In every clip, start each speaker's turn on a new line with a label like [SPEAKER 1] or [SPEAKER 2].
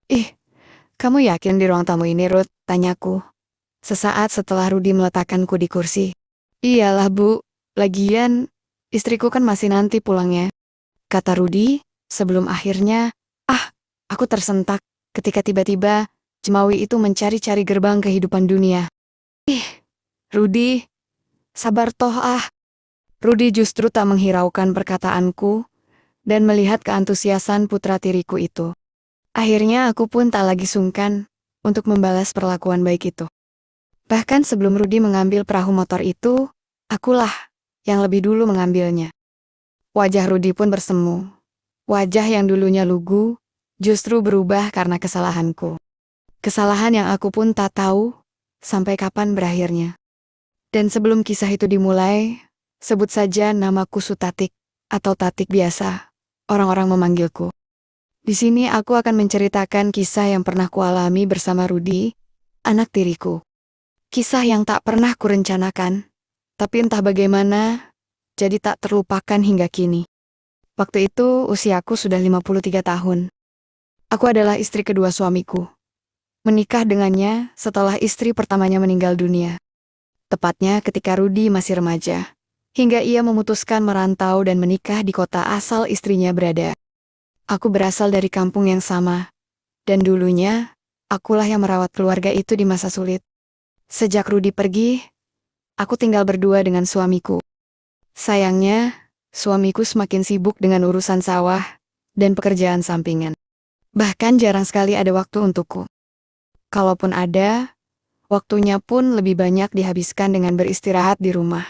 [SPEAKER 1] Ih, kamu yakin di ruang tamu ini, Ruth? Tanyaku. Sesaat setelah Rudi meletakkanku di kursi. Iyalah, Bu. Lagian, istriku kan masih nanti pulangnya. Kata Rudi, sebelum akhirnya, aku tersentak ketika tiba-tiba Jemawi itu mencari-cari gerbang kehidupan dunia. Ih, Rudi, sabar toh ah. Rudi justru tak menghiraukan perkataanku dan melihat keantusiasan putra tiriku itu. Akhirnya aku pun tak lagi sungkan untuk membalas perlakuan baik itu. Bahkan sebelum Rudi mengambil perahu motor itu, akulah yang lebih dulu mengambilnya. Wajah Rudi pun bersemu. Wajah yang dulunya lugu, justru berubah karena kesalahanku. Kesalahan yang aku pun tak tahu sampai kapan berakhirnya. Dan sebelum kisah itu dimulai, sebut saja namaku Sutatik atau Tatik biasa. Orang-orang memanggilku. Di sini aku akan menceritakan kisah yang pernah kualami bersama Rudi, anak tiriku. Kisah yang tak pernah kurencanakan, tapi entah bagaimana, jadi tak terlupakan hingga kini. Waktu itu usiaku sudah 53 tahun. Aku adalah istri kedua suamiku. Menikah dengannya setelah istri pertamanya meninggal dunia. Tepatnya ketika Rudi masih remaja, hingga ia memutuskan merantau dan menikah di kota asal istrinya berada. Aku berasal dari kampung yang sama, dan dulunya, akulah yang merawat keluarga itu di masa sulit. Sejak Rudi pergi, aku tinggal berdua dengan suamiku. Sayangnya, suamiku semakin sibuk dengan urusan sawah dan pekerjaan sampingan. Bahkan jarang sekali ada waktu untukku. Kalaupun ada, waktunya pun lebih banyak dihabiskan dengan beristirahat di rumah.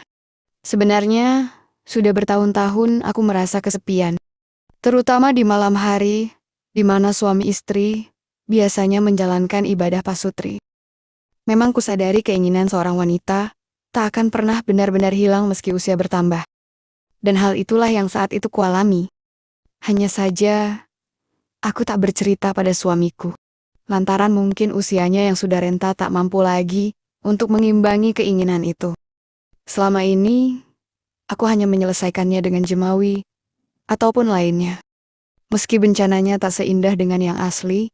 [SPEAKER 1] Sebenarnya, sudah bertahun-tahun aku merasa kesepian. Terutama di malam hari, di mana suami istri biasanya menjalankan ibadah pasutri. Memang kusadari keinginan seorang wanita tak akan pernah benar-benar hilang meski usia bertambah. Dan hal itulah yang saat itu kualami. Hanya saja, aku tak bercerita pada suamiku. Lantaran mungkin usianya yang sudah renta tak mampu lagi untuk mengimbangi keinginan itu. Selama ini, aku hanya menyelesaikannya dengan Jemawi ataupun lainnya. Meski bencananya tak seindah dengan yang asli,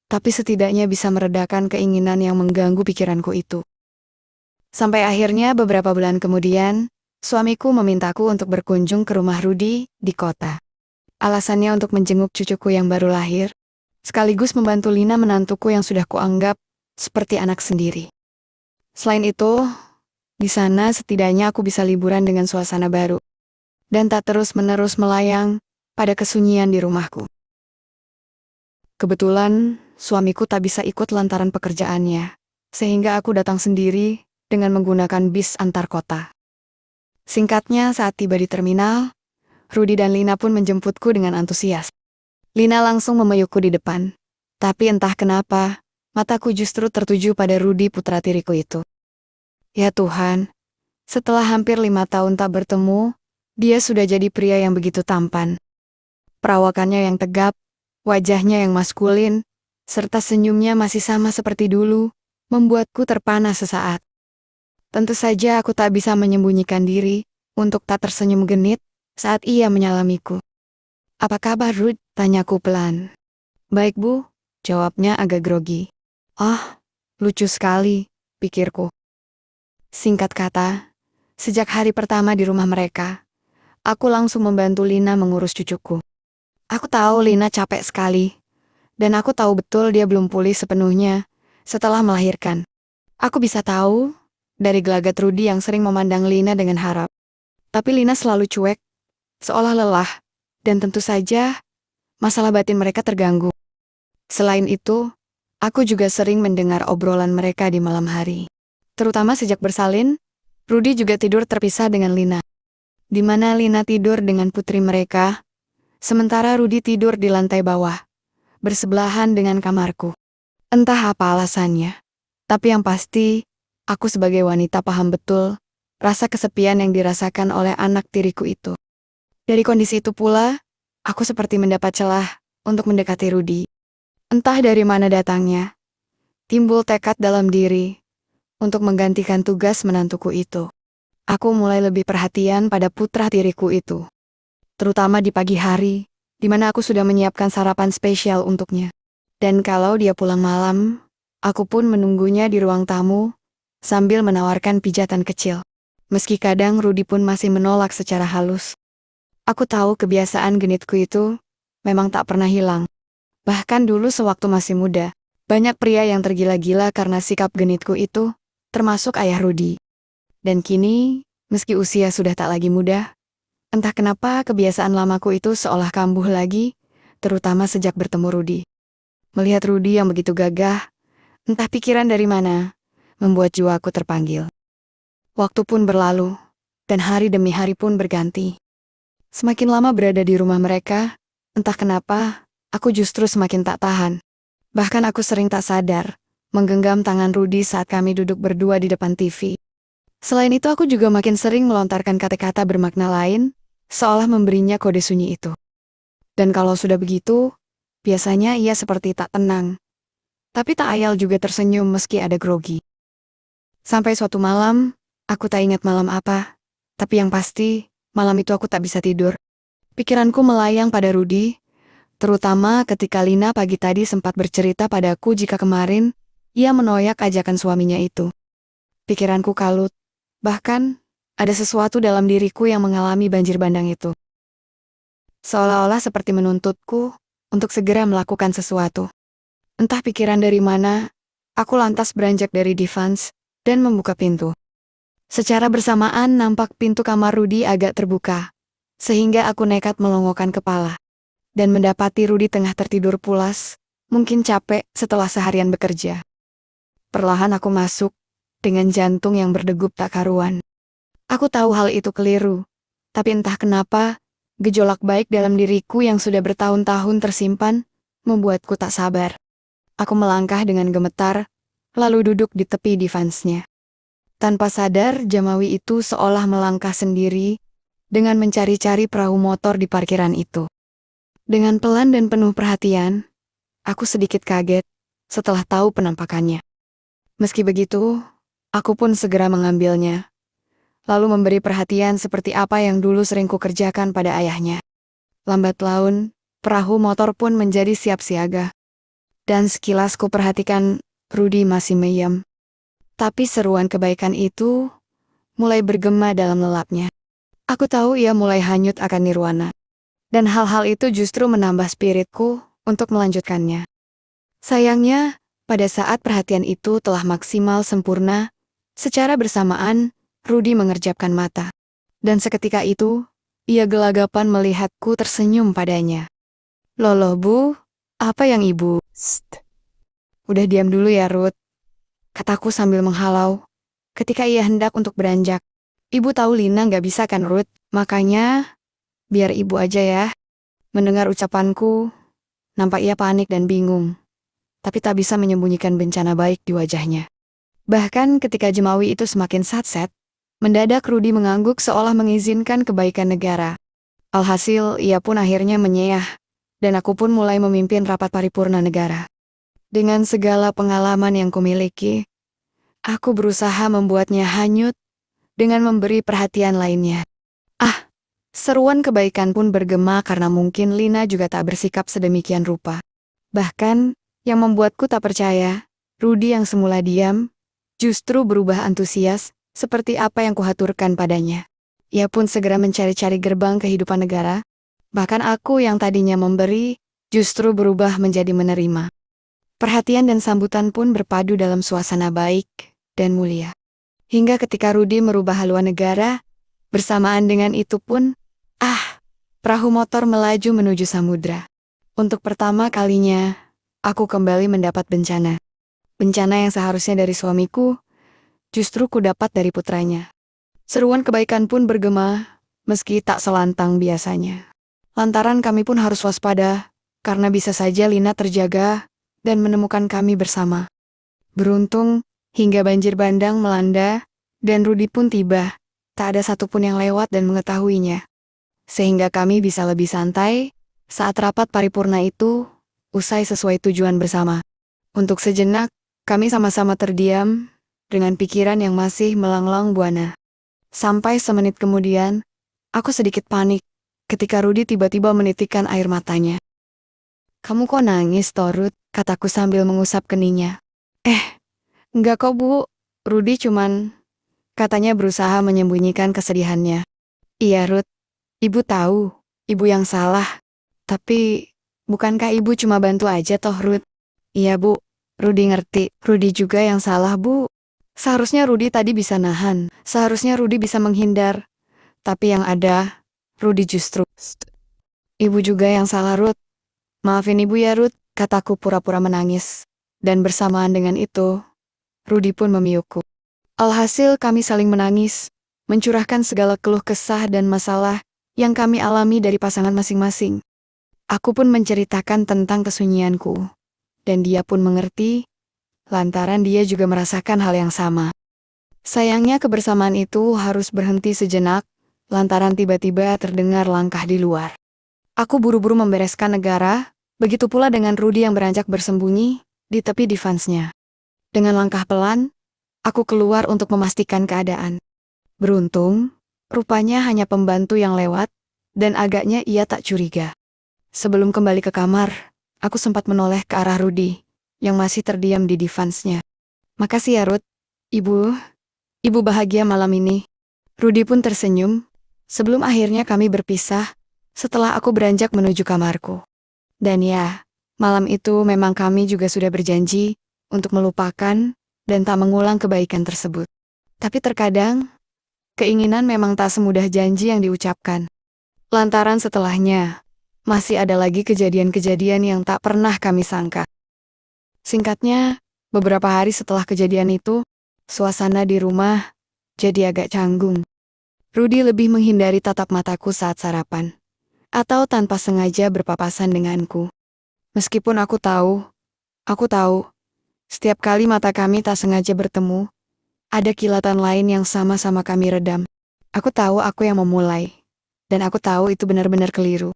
[SPEAKER 1] tapi setidaknya bisa meredakan keinginan yang mengganggu pikiranku itu. Sampai akhirnya beberapa bulan kemudian, suamiku memintaku untuk berkunjung ke rumah Rudi di kota. Alasannya untuk menjenguk cucuku yang baru lahir, sekaligus membantu Lina menantuku yang sudah kuanggap seperti anak sendiri. Selain itu, di sana setidaknya aku bisa liburan dengan suasana baru, dan tak terus-menerus melayang pada kesunyian di rumahku. Kebetulan, suamiku tak bisa ikut lantaran pekerjaannya, sehingga aku datang sendiri dengan menggunakan bis antar kota. Singkatnya, saat tiba di terminal, Rudi dan Lina pun menjemputku dengan antusias. Lina langsung memelukku di depan, tapi entah kenapa, mataku justru tertuju pada Rudi putra tiriku itu. Ya Tuhan, setelah hampir 5 tahun tak bertemu, dia sudah jadi pria yang begitu tampan. Perawakannya yang tegap, wajahnya yang maskulin, serta senyumnya masih sama seperti dulu, membuatku terpana sesaat. Tentu saja aku tak bisa menyembunyikan diri untuk tak tersenyum genit saat ia menyalamiku. Apa kabar, Ruth? Tanyaku pelan. Baik, Bu, jawabnya agak grogi. Ah, lucu sekali, pikirku. Singkat kata, sejak hari pertama di rumah mereka, aku langsung membantu Lina mengurus cucuku. Aku tahu Lina capek sekali, dan aku tahu betul dia belum pulih sepenuhnya setelah melahirkan. Aku bisa tahu dari gelagat Rudi yang sering memandang Lina dengan harap. Tapi Lina selalu cuek, seolah lelah, dan tentu saja masalah batin mereka terganggu. Selain itu, aku juga sering mendengar obrolan mereka di malam hari. Terutama sejak bersalin, Rudi juga tidur terpisah dengan Lina. Di mana Lina tidur dengan putri mereka, sementara Rudi tidur di lantai bawah, bersebelahan dengan kamarku. Entah apa alasannya, tapi yang pasti, aku sebagai wanita paham betul rasa kesepian yang dirasakan oleh anak tiriku itu. Dari kondisi itu pula, aku seperti mendapat celah untuk mendekati Rudi. Entah dari mana datangnya, timbul tekad dalam diri untuk menggantikan tugas menantuku itu. Aku mulai lebih perhatian pada putra tiriku itu. Terutama di pagi hari, di mana aku sudah menyiapkan sarapan spesial untuknya. Dan kalau dia pulang malam, aku pun menunggunya di ruang tamu sambil menawarkan pijatan kecil. Meski kadang Rudi pun masih menolak secara halus. Aku tahu kebiasaan genitku itu memang tak pernah hilang. Bahkan dulu sewaktu masih muda, banyak pria yang tergila-gila karena sikap genitku itu, termasuk ayah Rudi. Dan kini, meski usia sudah tak lagi muda, entah kenapa kebiasaan lamaku itu seolah kambuh lagi, terutama sejak bertemu Rudi. Melihat Rudi yang begitu gagah, entah pikiran dari mana, membuat jiwaku terpanggil. Waktu pun berlalu, dan hari demi hari pun berganti. Semakin lama berada di rumah mereka, entah kenapa, aku justru semakin tak tahan. Bahkan aku sering tak sadar, menggenggam tangan Rudi saat kami duduk berdua di depan TV. Selain itu aku juga makin sering melontarkan kata-kata bermakna lain, seolah memberinya kode sunyi itu. Dan kalau sudah begitu, biasanya ia seperti tak tenang. Tapi tak ayal juga tersenyum meski ada grogi. Sampai suatu malam, aku tak ingat malam apa, tapi yang pasti, malam itu aku tak bisa tidur. Pikiranku melayang pada Rudi, terutama ketika Lina pagi tadi sempat bercerita padaku jika kemarin, ia menoyak ajakan suaminya itu. Pikiranku kalut, bahkan, ada sesuatu dalam diriku yang mengalami banjir bandang itu. Seolah-olah seperti menuntutku, untuk segera melakukan sesuatu. Entah pikiran dari mana, aku lantas beranjak dari divans, dan membuka pintu. Secara bersamaan nampak pintu kamar Rudi agak terbuka, sehingga aku nekat melongokkan kepala. Dan mendapati Rudi tengah tertidur pulas, mungkin capek setelah seharian bekerja. Perlahan aku masuk, dengan jantung yang berdegup tak karuan. Aku tahu hal itu keliru, tapi entah kenapa, gejolak baik dalam diriku yang sudah bertahun-tahun tersimpan, membuatku tak sabar. Aku melangkah dengan gemetar, lalu duduk di tepi divansnya. Tanpa sadar, Jamawi itu seolah melangkah sendiri, dengan mencari-cari perahu motor di parkiran itu. Dengan pelan dan penuh perhatian, aku sedikit kaget setelah tahu penampakannya. Meski begitu, aku pun segera mengambilnya, lalu memberi perhatian seperti apa yang dulu sering kukerjakan pada ayahnya. Lambat laun, perahu motor pun menjadi siap siaga. Dan sekilas kuperhatikan, Rudi masih meyem. Tapi seruan kebaikan itu mulai bergema dalam lelapnya. Aku tahu ia mulai hanyut akan nirwana. Dan hal-hal itu justru menambah spiritku untuk melanjutkannya. Sayangnya, pada saat perhatian itu telah maksimal sempurna, secara bersamaan, Rudi mengerjapkan mata. Dan seketika itu, ia gelagapan melihatku tersenyum padanya. Loh Bu, apa yang ibu? Sst. Udah diam dulu ya Ruth, kataku sambil menghalau. Ketika ia hendak untuk beranjak. Ibu tahu Lina nggak bisa kan Ruth, makanya biar ibu aja ya. Mendengar ucapanku, nampak ia panik dan bingung. Tapi tak bisa menyembunyikan bencana baik di wajahnya. Bahkan ketika Jemawi itu semakin satset, mendadak Rudi mengangguk seolah mengizinkan kebaikan negara. Alhasil ia pun akhirnya menyeyah, dan aku pun mulai memimpin rapat paripurna negara. Dengan segala pengalaman yang kumiliki, aku berusaha membuatnya hanyut dengan memberi perhatian lainnya. Seruan kebaikan pun bergema karena mungkin Lina juga tak bersikap sedemikian rupa. Bahkan, yang membuatku tak percaya, Rudi yang semula diam, justru berubah antusias, seperti apa yang kuhaturkan padanya. Ia pun segera mencari-cari gerbang kehidupan negara, bahkan aku yang tadinya memberi, justru berubah menjadi menerima. Perhatian dan sambutan pun berpadu dalam suasana baik dan mulia. Hingga ketika Rudi merubah haluan negara, bersamaan dengan itu pun, perahu motor melaju menuju samudra. Untuk pertama kalinya, aku kembali mendapat bencana. Bencana yang seharusnya dari suamiku, justru ku dapat dari putranya. Seruan kebaikan pun bergema, meski tak selantang biasanya. Lantaran kami pun harus waspada, karena bisa saja Lina terjaga dan menemukan kami bersama. Beruntung, hingga banjir bandang melanda, dan Rudi pun tiba. Tak ada satupun yang lewat dan mengetahuinya. Sehingga kami bisa lebih santai saat rapat paripurna itu usai sesuai tujuan bersama. Untuk sejenak, kami sama-sama terdiam dengan pikiran yang masih melanglang buana. Sampai semenit kemudian, aku sedikit panik ketika Rudi tiba-tiba menitikkan air matanya. Kamu kok nangis, Torut? Kataku sambil mengusap keningnya. Enggak kok, Bu. Rudi cuman, katanya berusaha menyembunyikan kesedihannya. Iya, Ruth. Ibu tahu, ibu yang salah. Tapi, bukankah ibu cuma bantu aja toh, Ruth? Iya, Bu. Rudi ngerti. Rudi juga yang salah, Bu. Seharusnya Rudi tadi bisa nahan. Seharusnya Rudi bisa menghindar. Tapi yang ada, Rudi justru. Ibu juga yang salah, Ruth. Maafin ibu ya, Ruth, kataku pura-pura menangis. Dan bersamaan dengan itu, Rudi pun memiukku. Alhasil kami saling menangis, mencurahkan segala keluh kesah dan masalah yang kami alami dari pasangan masing-masing. Aku pun menceritakan tentang kesunyianku. Dan dia pun mengerti, lantaran dia juga merasakan hal yang sama. Sayangnya kebersamaan itu harus berhenti sejenak, lantaran tiba-tiba terdengar langkah di luar. Aku buru-buru membereskan negara, begitu pula dengan Rudi yang beranjak bersembunyi di tepi divansnya. Dengan langkah pelan, aku keluar untuk memastikan keadaan. Beruntung, rupanya hanya pembantu yang lewat, dan agaknya ia tak curiga. Sebelum kembali ke kamar, aku sempat menoleh ke arah Rudi, yang masih terdiam di divansnya. Makasih ya, Ruth. Ibu bahagia malam ini. Rudi pun tersenyum, sebelum akhirnya kami berpisah, setelah aku beranjak menuju kamarku. Dan ya, malam itu memang kami juga sudah berjanji untuk melupakan dan tak mengulang kebaikan tersebut. Tapi terkadang, keinginan memang tak semudah janji yang diucapkan. Lantaran setelahnya, masih ada lagi kejadian-kejadian yang tak pernah kami sangka. Singkatnya, beberapa hari setelah kejadian itu, suasana di rumah jadi agak canggung. Rudi lebih menghindari tatap mataku saat sarapan, atau tanpa sengaja berpapasan denganku. Meskipun aku tahu, setiap kali mata kami tak sengaja bertemu, ada kilatan lain yang sama-sama kami redam. Aku tahu aku yang memulai, dan aku tahu itu benar-benar keliru.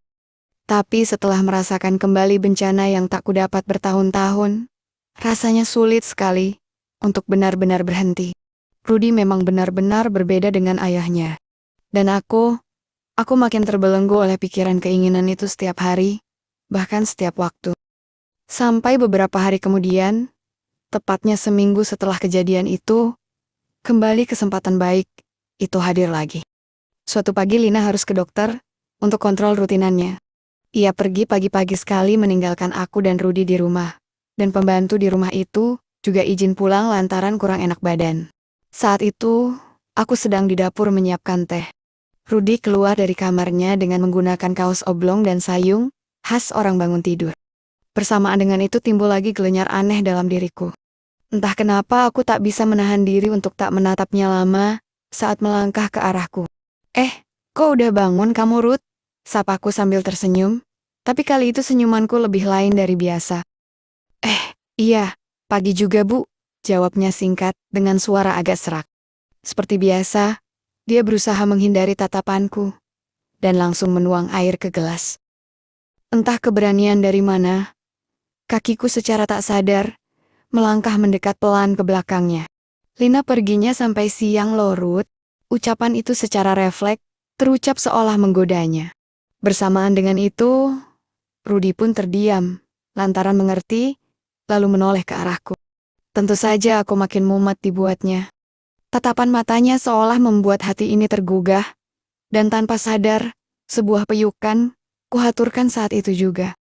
[SPEAKER 1] Tapi setelah merasakan kembali bencana yang tak kudapat bertahun-tahun, rasanya sulit sekali untuk benar-benar berhenti. Rudi memang benar-benar berbeda dengan ayahnya. Dan aku makin terbelenggu oleh pikiran keinginan itu setiap hari, bahkan setiap waktu. Sampai beberapa hari kemudian, tepatnya seminggu setelah kejadian itu, kembali kesempatan baik itu hadir lagi. Suatu pagi Lina harus ke dokter untuk kontrol rutinannya. Ia pergi pagi-pagi sekali meninggalkan aku dan Rudi di rumah. Dan pembantu di rumah itu juga izin pulang lantaran kurang enak badan. Saat itu, aku sedang di dapur menyiapkan teh. Rudi keluar dari kamarnya dengan menggunakan kaos oblong dan sayung, khas orang bangun tidur. Bersamaan dengan itu timbul lagi gelenyar aneh dalam diriku. Entah kenapa aku tak bisa menahan diri untuk tak menatapnya lama saat melangkah ke arahku. Kok udah bangun kamu, Ruth? Sapaku sambil tersenyum, tapi kali itu senyumanku lebih lain dari biasa. Iya, pagi juga, Bu, jawabnya singkat dengan suara agak serak. Seperti biasa, dia berusaha menghindari tatapanku dan langsung menuang air ke gelas. Entah keberanian dari mana, kakiku secara tak sadar melangkah mendekat pelan ke belakangnya. Lina perginya sampai siang loh, Ruth. Ucapan itu secara refleks terucap seolah menggodanya. Bersamaan dengan itu, Rudi pun terdiam, lantaran mengerti, lalu menoleh ke arahku. Tentu saja aku makin mumet dibuatnya. Tatapan matanya seolah membuat hati ini tergugah, dan tanpa sadar, sebuah peyukan kuhaturkan saat itu juga.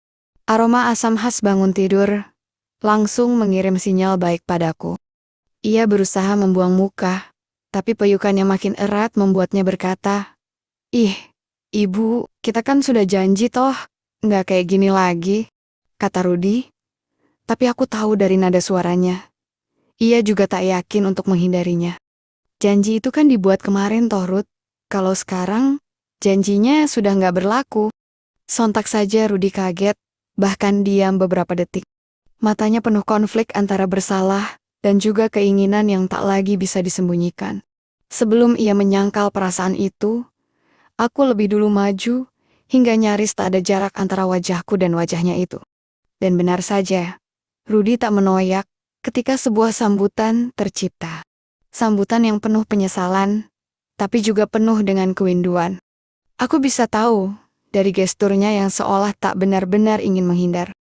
[SPEAKER 1] Aroma asam khas bangun tidur langsung mengirim sinyal baik padaku. Ia berusaha membuang muka, tapi peyukan yang makin erat membuatnya berkata, "Ih, Ibu, kita kan sudah janji toh, nggak kayak gini lagi," kata Rudi. Tapi aku tahu dari nada suaranya, ia juga tak yakin untuk menghindarinya. Janji itu kan dibuat kemarin toh, Ruth. Kalau sekarang, janjinya sudah nggak berlaku. Sontak saja Rudi kaget, bahkan diam beberapa detik. Matanya penuh konflik antara bersalah dan juga keinginan yang tak lagi bisa disembunyikan. Sebelum ia menyangkal perasaan itu, aku lebih dulu maju, hingga nyaris tak ada jarak antara wajahku dan wajahnya itu. Dan benar saja, Rudi tak menoyak ketika sebuah sambutan tercipta. Sambutan yang penuh penyesalan, tapi juga penuh dengan kewinduan. Aku bisa tahu dari gesturnya yang seolah tak benar-benar ingin menghindar.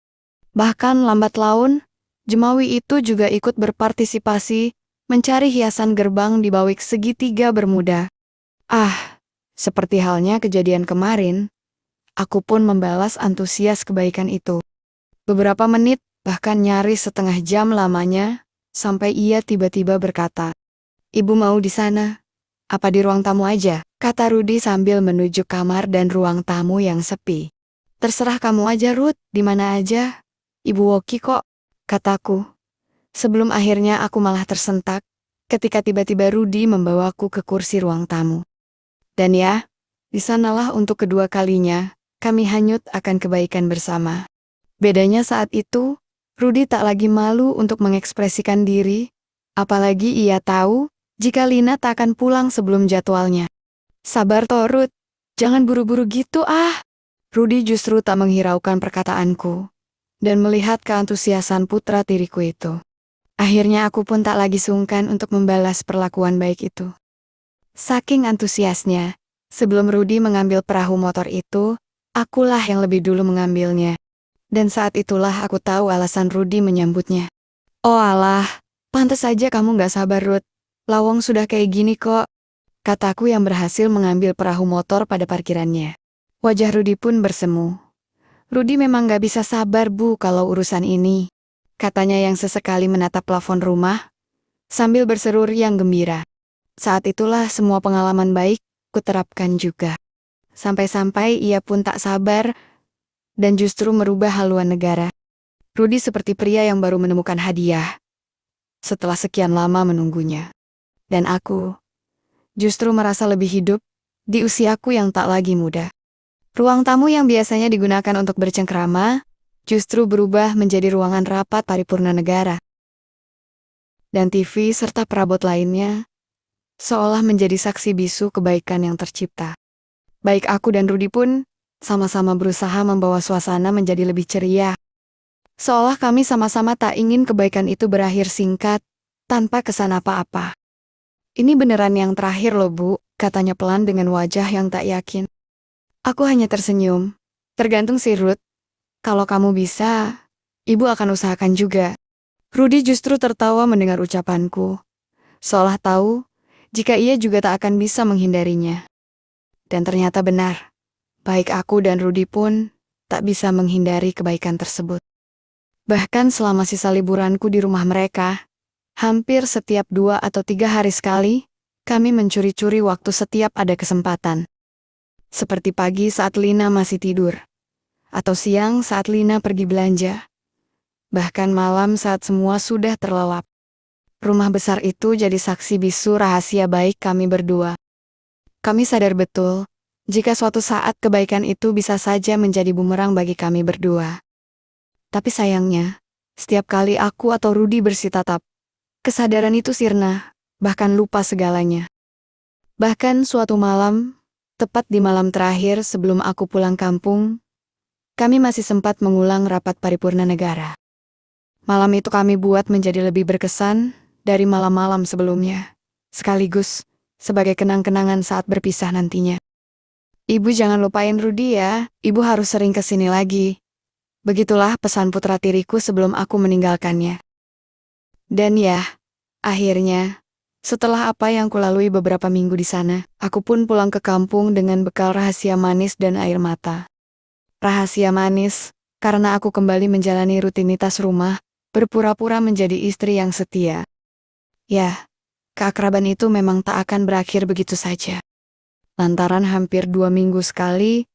[SPEAKER 1] Bahkan lambat laun, Jemawi itu juga ikut berpartisipasi mencari hiasan gerbang di bawah segitiga Bermuda. Ah, seperti halnya kejadian kemarin, aku pun membalas antusias kebaikan itu. Beberapa menit, bahkan nyaris setengah jam lamanya, sampai ia tiba-tiba berkata, "Ibu mau di sana? Apa di ruang tamu aja?" Kata Rudi sambil menuju kamar dan ruang tamu yang sepi. "Terserah kamu aja, Ruth, di mana aja. Ibu Woki kok," kataku. Sebelum akhirnya aku malah tersentak, ketika tiba-tiba Rudi membawaku ke kursi ruang tamu. Dan ya, di sanalah untuk kedua kalinya, kami hanyut akan kebaikan bersama. Bedanya saat itu, Rudi tak lagi malu untuk mengekspresikan diri, apalagi ia tahu jika Lina tak akan pulang sebelum jadwalnya. "Sabar toh, Ruth. Jangan buru-buru gitu ah." Rudi justru tak menghiraukan perkataanku, dan melihat keantusiasan putra tiriku itu. Akhirnya aku pun tak lagi sungkan untuk membalas perlakuan baik itu. Saking antusiasnya, sebelum Rudi mengambil perahu motor itu, akulah yang lebih dulu mengambilnya. Dan saat itulah aku tahu alasan Rudi menyambutnya. "Oh alah, pantes aja kamu gak sabar, Ruth. Lawang sudah kayak gini kok," kataku yang berhasil mengambil perahu motor pada parkirannya. Wajah Rudi pun bersemu. "Rudi memang gak bisa sabar, Bu, kalau urusan ini," katanya yang sesekali menatap plafon rumah, sambil berseru riang gembira. Saat itulah semua pengalaman baik kuterapkan juga. Sampai-sampai ia pun tak sabar dan justru merubah haluan negara. Rudi seperti pria yang baru menemukan hadiah setelah sekian lama menunggunya. Dan aku justru merasa lebih hidup di usiaku yang tak lagi muda. Ruang tamu yang biasanya digunakan untuk bercengkrama justru berubah menjadi ruangan rapat paripurna negara. Dan TV serta perabot lainnya seolah menjadi saksi bisu kebaikan yang tercipta. Baik aku dan Rudi pun sama-sama berusaha membawa suasana menjadi lebih ceria. Seolah kami sama-sama tak ingin kebaikan itu berakhir singkat, tanpa kesan apa-apa. "Ini beneran yang terakhir loh, Bu," katanya pelan dengan wajah yang tak yakin. Aku hanya tersenyum. "Tergantung sih, Ruth. Kalau kamu bisa, Ibu akan usahakan juga." Rudi justru tertawa mendengar ucapanku, seolah tahu jika ia juga tak akan bisa menghindarinya. Dan ternyata benar, baik aku dan Rudi pun tak bisa menghindari kebaikan tersebut. Bahkan selama sisa liburanku di rumah mereka, hampir setiap 2 atau 3 hari sekali, kami mencuri-curi waktu setiap ada kesempatan. Seperti pagi saat Lina masih tidur, atau siang saat Lina pergi belanja, bahkan malam saat semua sudah terlelap. Rumah besar itu jadi saksi bisu rahasia baik kami berdua. Kami sadar betul, jika suatu saat kebaikan itu bisa saja menjadi bumerang bagi kami berdua. Tapi sayangnya, setiap kali aku atau Rudi bersitatap, kesadaran itu sirna, bahkan lupa segalanya. Bahkan suatu malam, tepat di malam terakhir sebelum aku pulang kampung, kami masih sempat mengulang rapat paripurna negara. Malam itu kami buat menjadi lebih berkesan dari malam-malam sebelumnya, sekaligus sebagai kenang-kenangan saat berpisah nantinya. "Ibu jangan lupain Rudi ya, Ibu harus sering kesini lagi." Begitulah pesan putra tiriku sebelum aku meninggalkannya. Dan ya, akhirnya, setelah apa yang kulalui beberapa minggu di sana, aku pun pulang ke kampung dengan bekal rahasia manis dan air mata. Rahasia manis, karena aku kembali menjalani rutinitas rumah, berpura-pura menjadi istri yang setia. Ya, keakraban itu memang tak akan berakhir begitu saja. Lantaran hampir 2 minggu sekali,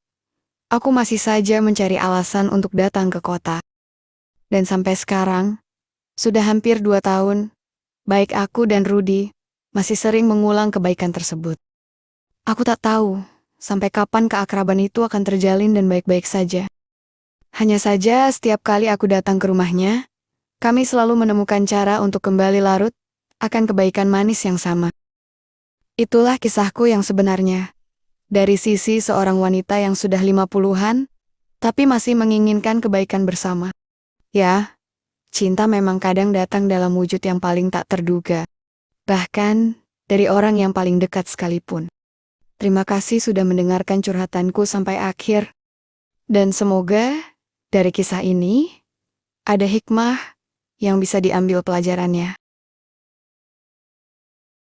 [SPEAKER 1] aku masih saja mencari alasan untuk datang ke kota. Dan sampai sekarang, sudah hampir 2 tahun, baik aku dan Rudi masih sering mengulang kebaikan tersebut. Aku tak tahu sampai kapan keakraban itu akan terjalin dan baik-baik saja. Hanya saja setiap kali aku datang ke rumahnya, kami selalu menemukan cara untuk kembali larut akan kebaikan manis yang sama. Itulah kisahku yang sebenarnya. Dari sisi seorang wanita yang sudah 50-an, tapi masih menginginkan kebaikan bersama. Ya, cinta memang kadang datang dalam wujud yang paling tak terduga. Bahkan, dari orang yang paling dekat sekalipun. Terima kasih sudah mendengarkan curhatanku sampai akhir. Dan semoga, dari kisah ini, ada hikmah yang bisa diambil pelajarannya.